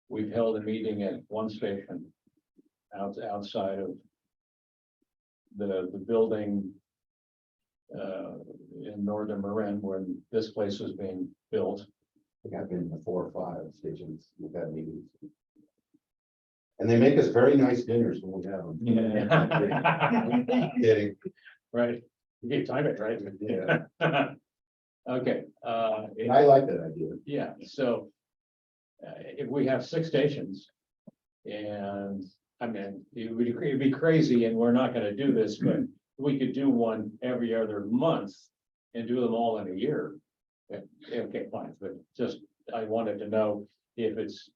Speaker 2: we've held a meeting at one station outside of the building in northern Marin when this place was being built.
Speaker 7: I think I've been to 4 or 5 stations with that meetings. And they make us very nice dinners when we have them.
Speaker 2: Yeah.
Speaker 7: Kidding.
Speaker 2: Right. You time it, right?
Speaker 7: Yeah.
Speaker 2: Okay.
Speaker 7: And I like that idea.
Speaker 2: Yeah, so if we have 6 stations and I mean, it'd be crazy and we're not gonna do this, but we could do one every other month and do them all in a year. Okay, fine, but just, I wanted to know if it's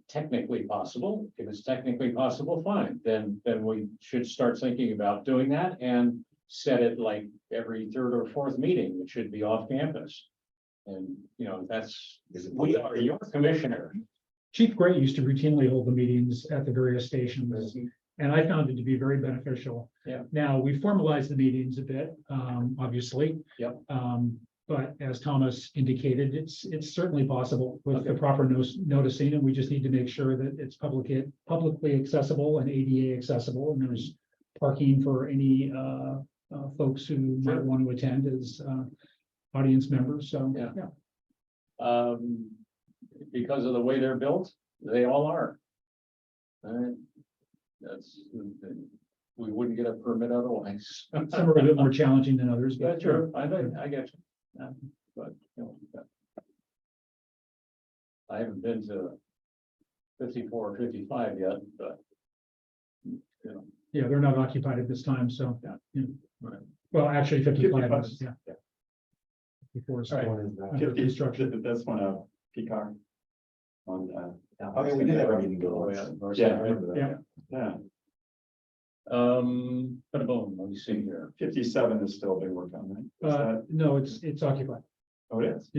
Speaker 2: technically possible. If it's technically possible, fine, then we should start thinking about doing that and set it like every 3rd or 4th meeting. It should be off campus. And, you know, we are your commissioner.
Speaker 3: Chief Gray used to routinely hold the meetings at the various stations, and I found it to be very beneficial.
Speaker 2: Yeah.
Speaker 3: Now, we formalized the meetings a bit, obviously.
Speaker 2: Yep.
Speaker 3: But as Thomas indicated, it's certainly possible with the
Speaker 2: Okay.
Speaker 3: proper noticing, and we just need to make sure that it's publicly accessible and ADA accessible, and there's parking for any folks who might
Speaker 2: Sure.
Speaker 3: want to attend as audience members, so.
Speaker 2: Yeah. Because of the way they're built, they all are. All right. That's, we wouldn't get a permit otherwise.
Speaker 3: Some are a bit more challenging than others,
Speaker 2: Yeah,
Speaker 3: but.
Speaker 2: sure, I get you. But, you know, I haven't been to 54 or 55 yet, but. You know,
Speaker 3: Yeah, they're not occupied at this time, so.
Speaker 2: Yeah. Right.
Speaker 3: Well, actually, 55
Speaker 4: 55,
Speaker 3: is, yeah.
Speaker 4: yeah.
Speaker 3: Before it's
Speaker 2: All right.
Speaker 8: One is that.
Speaker 3: under construction.
Speaker 4: That's one of Peacock. On,
Speaker 7: Oh, yeah, we did have a meeting go.
Speaker 2: Oh, yeah.
Speaker 4: Yeah.
Speaker 7: I remember that.
Speaker 3: Yeah.
Speaker 4: yeah,
Speaker 2: boom, let me see here.
Speaker 4: 57 is still being worked on, right? Is that-
Speaker 3: No, it's occupied.
Speaker 4: Oh, it is?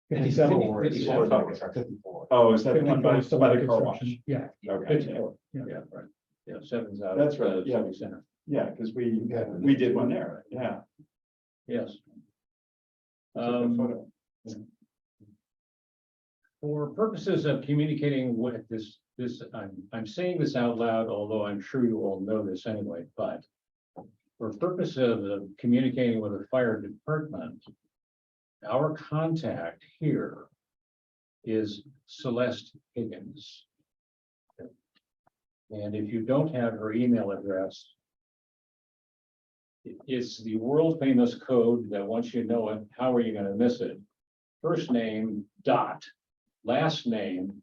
Speaker 3: 57.
Speaker 7: 54 is under construction. 54.
Speaker 4: Oh, is that the one
Speaker 3: 55
Speaker 4: by
Speaker 3: is still
Speaker 4: by
Speaker 3: under
Speaker 4: the car wash?
Speaker 3: construction. Yeah,
Speaker 4: Okay,
Speaker 2: 54,
Speaker 3: Yeah.
Speaker 2: yeah, right. Yeah, 7's out.
Speaker 4: That's
Speaker 2: of
Speaker 4: right,
Speaker 2: the
Speaker 4: yeah.
Speaker 2: city center.
Speaker 4: yeah, because
Speaker 7: Yeah.
Speaker 4: we did one there, yeah.
Speaker 2: Yes.
Speaker 4: Took that
Speaker 2: Um,
Speaker 4: photo.
Speaker 2: For purposes of communicating with I'm saying this out loud, although I'm sure you all know this anyway, but. For purposes of communicating with the fire department. Our contact here. Is Celeste Higgins. And if you don't have her email address. It's the world famous code that once you know it, how are you gonna miss it? First name dot, last name.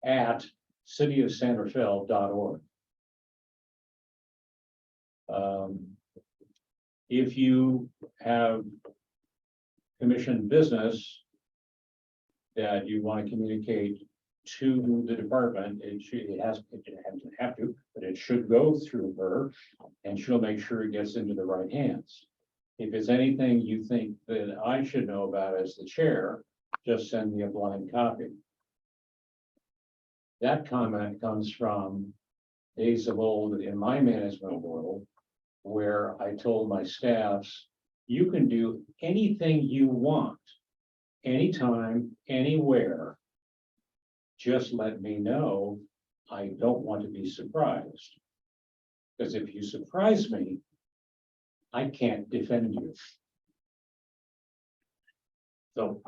Speaker 2: At cityofsanrafael.org. If you have. Commissioned business. That you want to communicate to the department, it doesn't have to, but it should go through her. And she'll make sure it gets into the right hands. If it's anything you think that I should know about as the chair, just send me a blind copy. That comment comes from days of old in my management world, where I told my staffs, you can do anything you want, anytime, anywhere. Just let me know. I don't want to be surprised. Because if you surprise me, I can't defend you. So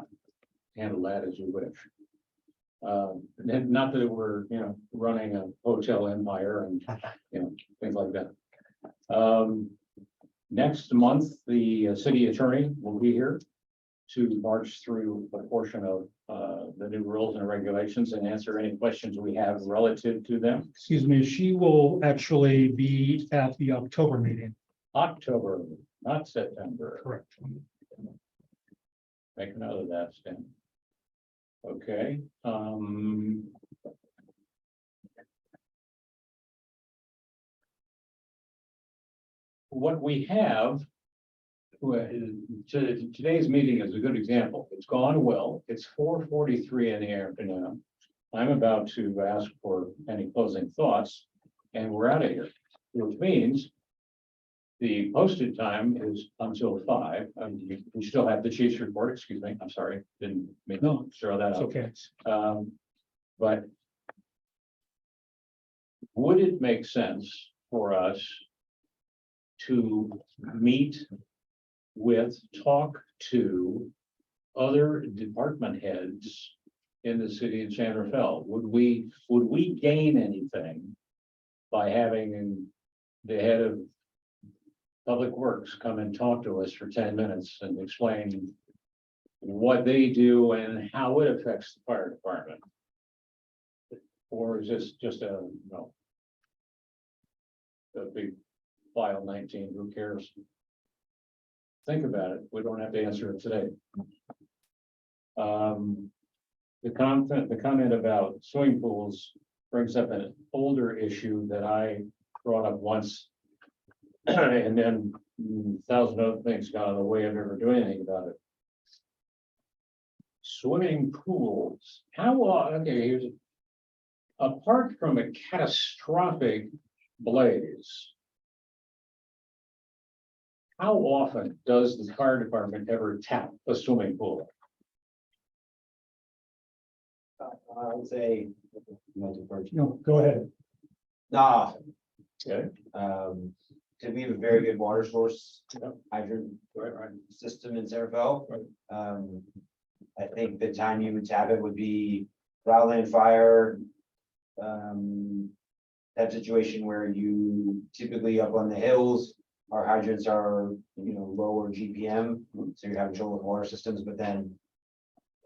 Speaker 2: handle that as you wish. And not that we're, running a hotel empire and, things like that. Next month, the city attorney will be here to march through a portion of the new rules and regulations and answer any questions we have relative to them.
Speaker 3: excuse me, she will actually be at the October meeting.
Speaker 2: October, not September.
Speaker 3: Correct.
Speaker 2: Make a note of that, Stan. Okay, what we have. Today's meeting is a good example. It's gone well. It's 4:43 in the afternoon. I'm about to ask for any closing thoughts, and we're out of here, which means. The posted time is until 5. We still have the chief's report, excuse me, I'm sorry, didn't mean
Speaker 3: No,
Speaker 2: to throw that
Speaker 3: It's
Speaker 2: out.
Speaker 3: okay.
Speaker 2: But. Would it make sense for us? To meet. Talk to. Other department heads. In the city of San Rafael, would we gain anything? By having the head of. Public Works come and talk to us for 10 minutes and explain. What they do and how it affects the fire department. Or is this just a big file 19, who cares? Think about it, we don't have to answer it today. The comment about swimming pools brings up an older issue that I brought up once. And then 1,000 other things got in the way of ever doing anything about it. Swimming pools, here's. Apart from a catastrophic blaze. How often does the fire department ever tap a swimming pool?
Speaker 6: I would say,
Speaker 3: No, go ahead.
Speaker 6: nah.
Speaker 2: Okay.
Speaker 6: Because we have a very good water source,
Speaker 2: Yep.
Speaker 6: hydrant
Speaker 2: Right.
Speaker 6: system in Sarafel.
Speaker 2: Right.
Speaker 6: I think the time you would tap it would be wildland fire. That situation where you typically up on the hills, Our hydrants are, lower GPM, so you're having trouble with water systems, but then.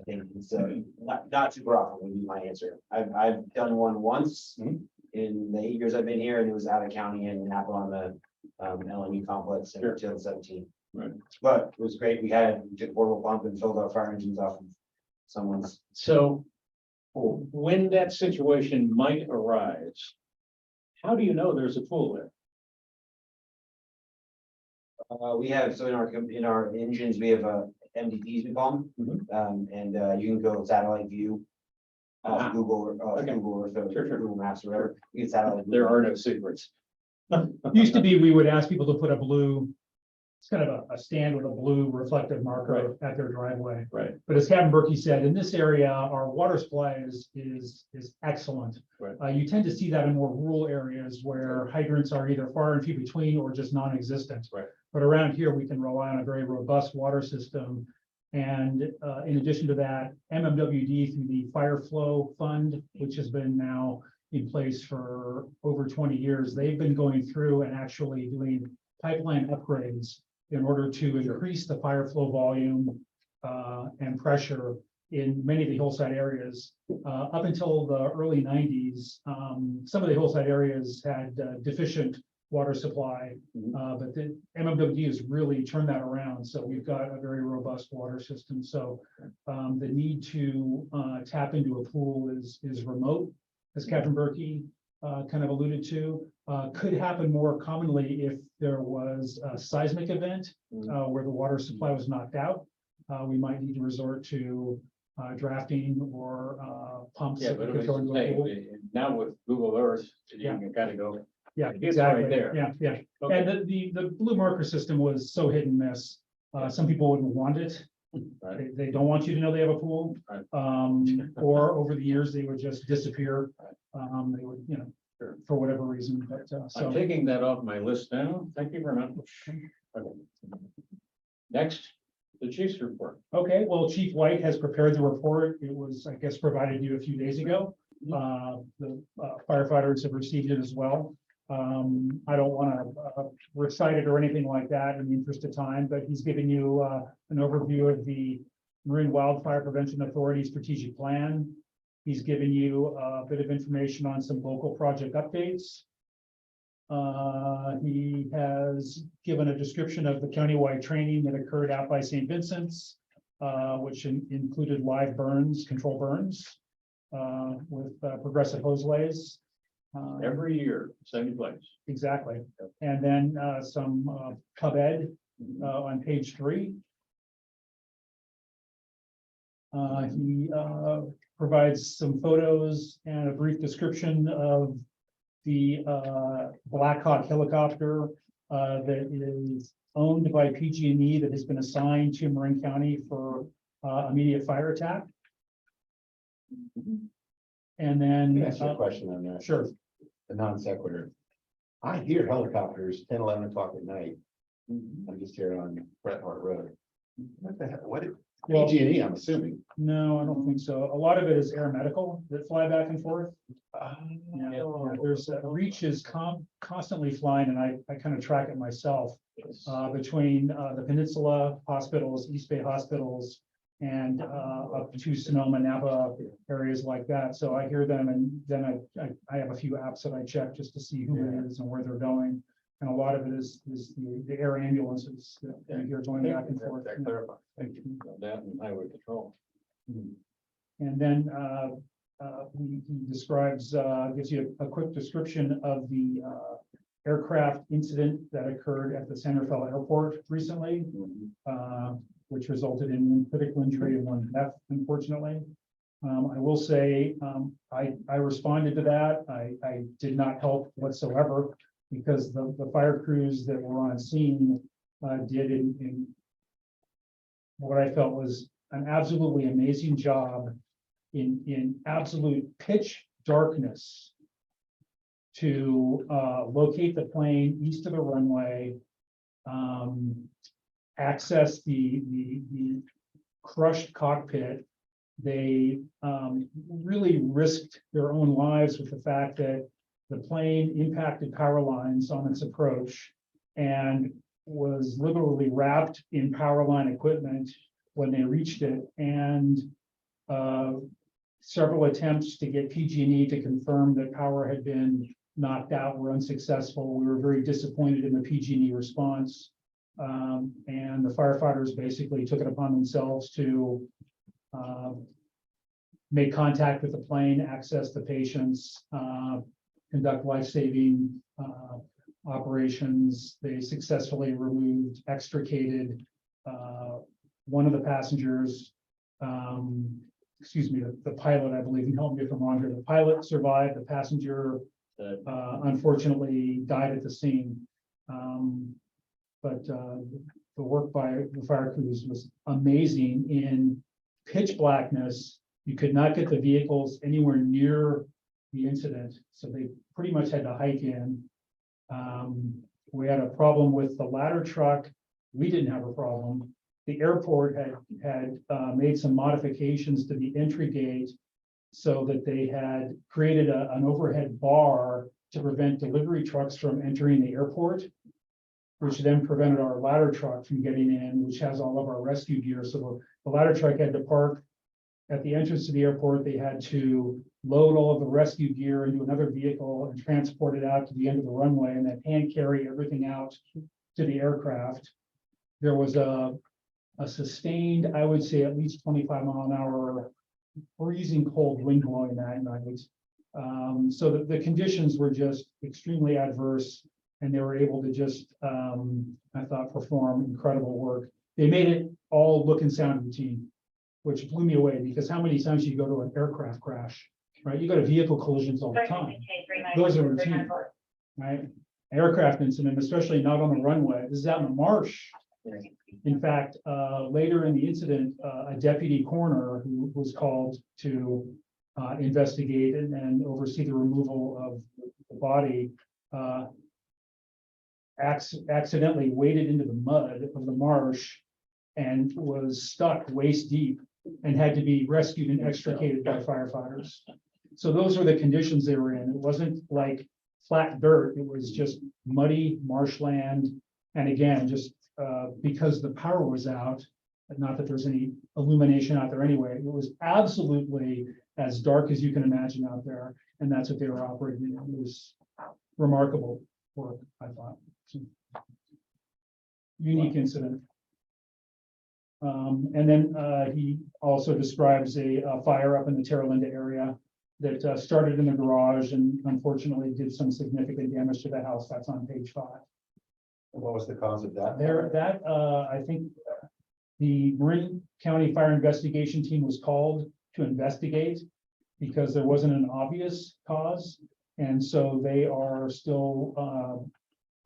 Speaker 6: I think it's not super often would be my answer. I've done one once in the 8 years I've been here, and it was out of county in Napa on the LMU complex in
Speaker 2: Sure.
Speaker 6: 2017.
Speaker 2: Right.
Speaker 6: But it was great. We took portable pump and filled our fire engines off of someone's.
Speaker 2: So when that situation might arise, how do you know there's a pool there?
Speaker 6: We have, so in our engines, we have MDPs, we call them. And you can go satellite view.
Speaker 2: Ah,
Speaker 6: Google or
Speaker 2: okay.
Speaker 6: Google or
Speaker 2: Sure.
Speaker 6: Google Maps or whatever. You can satellite. view.
Speaker 2: There are no secrets.
Speaker 3: Used to be, we would ask people to put a blue, it's kind of a stand with a blue reflective marker at their driveway.
Speaker 2: Right.
Speaker 3: But as Captain Berkey said, in this area, our water supply is excellent.
Speaker 2: Right.
Speaker 3: You tend to see that in more rural areas where hydrants are either far and few between or just non-existent.
Speaker 2: Right.
Speaker 3: But around here, we can rely on a very robust water system. And in addition to that, MMWD through the Fire Flow Fund, which has been now in place for over 20 years, they've been going through and actually doing pipeline upgrades in order to increase the fire flow volume and pressure in many of the hillside areas. Up until the early 90s, some of the hillside areas had deficient water supply, but the MMWD has really turned that around. So we've got a very robust water system. So the need to tap into a pool is remote, as Captain Berkey kind of alluded to. Could happen more commonly if there was a seismic event where the water supply was knocked out. We might need to resort to drafting or pumps.
Speaker 2: Yeah,
Speaker 3: that we
Speaker 2: but
Speaker 3: could throw into a
Speaker 2: hey,
Speaker 3: pool.
Speaker 2: now with Google Earth, you
Speaker 3: Yeah.
Speaker 2: can kind of go.
Speaker 3: Yeah,
Speaker 2: It's
Speaker 3: exactly.
Speaker 2: right there.
Speaker 3: Yeah.
Speaker 2: Okay.
Speaker 3: And the blue marker system was so hit and miss. Some people wouldn't want it.
Speaker 2: Right.
Speaker 3: They don't want you to know they have a pool.
Speaker 2: Right.
Speaker 3: Or over the years, they would just disappear. They would,
Speaker 2: Sure.
Speaker 3: for whatever reason, but
Speaker 2: I'm
Speaker 3: so.
Speaker 2: taking that off my list now. Thank you very much. Okay. Next, the chief's report.
Speaker 3: Okay, well, Chief White has prepared the report. It was, I guess, provided you a few days ago. The firefighters have received it as well. I don't want to recite it or anything like that in the interest of time, but he's giving you an overview of the Marine Wildfire Prevention Authority strategic plan. He's given you a bit of information on some local project updates. He has given a description of the countywide training that occurred out by St. Vincent's, which included live burns, control burns, with progressive hose lays.
Speaker 2: Every year, same place.
Speaker 3: Exactly. And then some pub ed on page 3. He provides some photos and a brief description of the Black Hawk helicopter that is owned by PG&E that has been assigned to Marin County for immediate fire attack. And
Speaker 7: Let
Speaker 3: then,
Speaker 7: me ask you a question on that.
Speaker 3: sure.
Speaker 7: The non sequitur. I hear helicopters 10, 11 o'clock at night. I'm just here on Bret Hart Road. What the hell,
Speaker 3: Well-
Speaker 7: PG&E, I'm assuming.
Speaker 3: No, I don't think so. A lot of it is air medical that fly back and forth. Yeah, there's Reach is constantly flying, and I kind of track it myself between the Peninsula hospitals, East Bay hospitals, and up to Sonoma, Napa areas like that. So I hear them, and then I have a few apps that I check just to see who it is and where they're going. And a lot of it is the air ambulances that I hear going back and forth.
Speaker 7: That clarifies.
Speaker 3: Thank you.
Speaker 2: That and highway patrol.
Speaker 3: And then he describes, gives you a quick description of the aircraft incident that occurred at the San Rafael Airport recently, which resulted in critical injury and 1 death, unfortunately. I will say, I responded to that. I did not help whatsoever because the fire crews that were on scene did in what I felt was an absolutely amazing job in absolute pitch darkness to locate the plane east of the runway, access the crushed cockpit. They really risked their own lives with the fact that the plane impacted power lines on its approach and was literally wrapped in power line equipment when they reached it, and several attempts to get PG&E to confirm that power had been knocked out were unsuccessful. We were very disappointed in the PG&E response. And the firefighters basically took it upon themselves to make contact with the plane, access the patients, conduct life-saving operations. They successfully removed, extricated one of the passengers. Excuse me, the pilot, I believe, and help me if I'm wrong here. The pilot survived. The passenger unfortunately died at the scene. But the work by the fire crews was amazing. In pitch blackness, you could not get the vehicles anywhere near the incident, so they pretty much had to hike in. We had a problem with the ladder truck. We didn't have a problem. The airport had made some modifications to the entry gate so that they had created an overhead bar to prevent delivery trucks from entering the airport, which then prevented our ladder truck from getting in, which has all of our rescue gear. So the ladder truck had to park at the entrance to the airport. They had to load all of the rescue gear into another vehicle and transport it out to the end of the runway, and then hand carry everything out to the aircraft. There was a sustained, I would say, at least 25-mile-an-hour freezing cold wind blowing that night. So the conditions were just extremely adverse, and they were able to just, I thought, perform incredible work. They made it all look and sound routine, which blew me away, because how many times you go to an aircraft crash, right? You go to vehicle collisions all the time. Those are routine, right? Aircraft incident, especially not on the runway. This is out in the marsh. In fact, later in the incident, a deputy coroner who was called to investigate and oversee the removal of the body accidentally waded into the mud of the marsh and was stuck waist deep and had to be rescued and extricated by firefighters. So those were the conditions they were in. It wasn't like flat dirt. It was just muddy marshland. And again, just because the power was out, not that there's any illumination out there anyway, it was absolutely as dark as you can imagine out there. And that's what they were operating in. It was remarkable work, I thought. Unique incident. And then he also describes a fire up in the Terra Linda area that started in the garage and unfortunately did some significant damage to the house. That's on page 5.
Speaker 7: And what was the cause of that?
Speaker 3: I think the Marin County Fire Investigation Team was called to investigate because there wasn't an obvious cause. And so they are still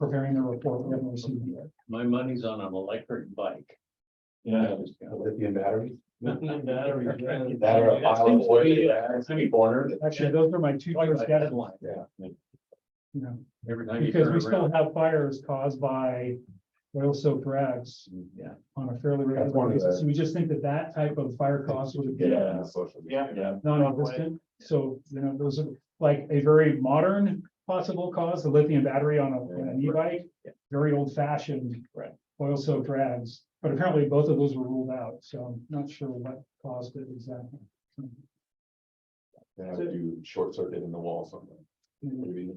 Speaker 3: preparing the report. We haven't received it yet.
Speaker 2: My money's on an electric bike.
Speaker 4: Yeah.
Speaker 7: Lithium batteries?
Speaker 5: Lithium batteries, yeah.
Speaker 7: That or a pile of oil, corner.
Speaker 3: Actually, those are my two first guesses,
Speaker 7: Yeah.
Speaker 3: you know,
Speaker 2: Every time you
Speaker 3: because
Speaker 2: turn
Speaker 3: we still
Speaker 2: around.
Speaker 3: have fires caused by oil soaked rags
Speaker 2: Yeah.
Speaker 3: on a fairly
Speaker 7: That's one
Speaker 3: regular
Speaker 7: of the-
Speaker 3: basis. So we just think that that type of fire cost would be
Speaker 7: Yeah. Social media.
Speaker 4: Yeah.
Speaker 3: non-existent. So, you know, those are like a very modern possible cause, the lithium battery on an e-bike, very old fashioned.
Speaker 2: Right.
Speaker 3: Oil soaked rags, but apparently both of those were ruled out, so I'm not sure what caused it exactly.
Speaker 1: They have to do short circuit in the wall somewhere. Maybe.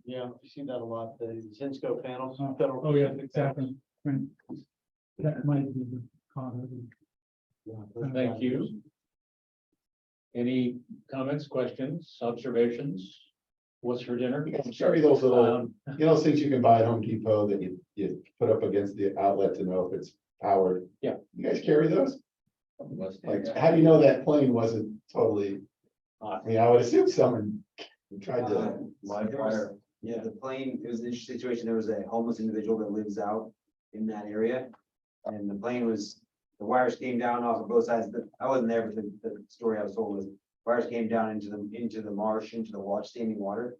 Speaker 5: Yeah, you see that a lot, the Zinsco panels.
Speaker 3: Oh,
Speaker 5: federal
Speaker 3: Oh, yeah,
Speaker 5: Pacific
Speaker 3: exactly. Right. That might be the cause.
Speaker 5: panels.
Speaker 2: Thank you. Any comments, questions, observations? What's for dinner?
Speaker 7: Carry those little,
Speaker 2: Um,
Speaker 7: things you can buy at Home Depot that you put up against the outlet to know if it's powered.
Speaker 2: Yeah.
Speaker 7: You guys carry those? Like, how do you know that plane wasn't totally, I mean, I would assume someone tried to.
Speaker 6: Live fire. Yeah, the plane, it was an interesting situation. There was a homeless individual that lives out in that area. And the plane was, the wires came down off of both sides, but I wasn't there, but the story I was told was wires came down into the marsh, into the standing water.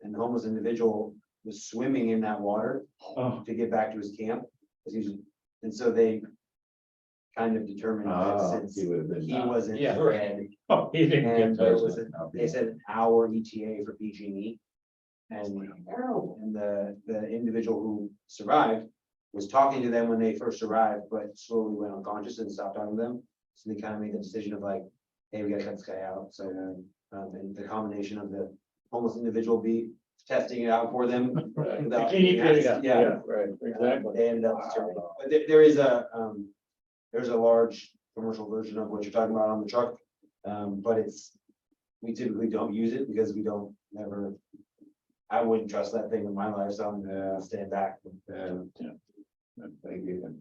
Speaker 6: And the homeless individual was swimming in that water to get back to his camp. 'Cause and so they kind of determined that since
Speaker 7: He would have been.
Speaker 6: he wasn't
Speaker 2: Yeah,
Speaker 6: dead,
Speaker 2: Oh, he didn't
Speaker 6: and
Speaker 2: get
Speaker 6: there
Speaker 2: those.
Speaker 6: was, they said an hour ETA for PG&E. And the individual who survived was talking to them when they first arrived, but slowly went unconscious and stopped talking to them. So they kind of made the decision of like, hey, we gotta cut this guy out. So, and the combination of the homeless individual be testing it out for them. without being asked, Yeah.
Speaker 2: Right, exactly.
Speaker 6: They ended up, but there is there's a large commercial version of what you're talking about on the truck. But we typically don't use it because we don't I wouldn't trust that thing in my life, so I'm gonna stand back.
Speaker 7: Thank you.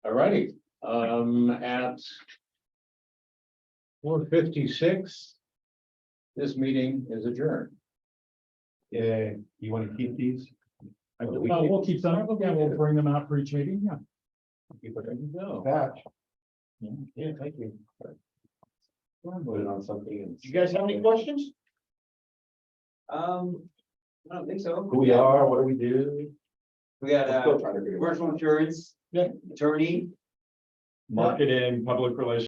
Speaker 2: All righty, at 4:56, this meeting is adjourned.
Speaker 1: Yeah, you want to keep these?
Speaker 3: We'll keep them, yeah, we'll bring them out for each meeting, yeah.
Speaker 2: There you go.
Speaker 1: Patch.
Speaker 2: Yeah, thank you.
Speaker 1: Put it on something.
Speaker 6: Do you guys have any questions? I don't think so.
Speaker 1: Who we are, what do we do?
Speaker 6: We got
Speaker 1: Still trying to figure it out.
Speaker 6: commercial insurance.
Speaker 3: Yeah.
Speaker 6: Attorney.
Speaker 4: Marketing, public relations.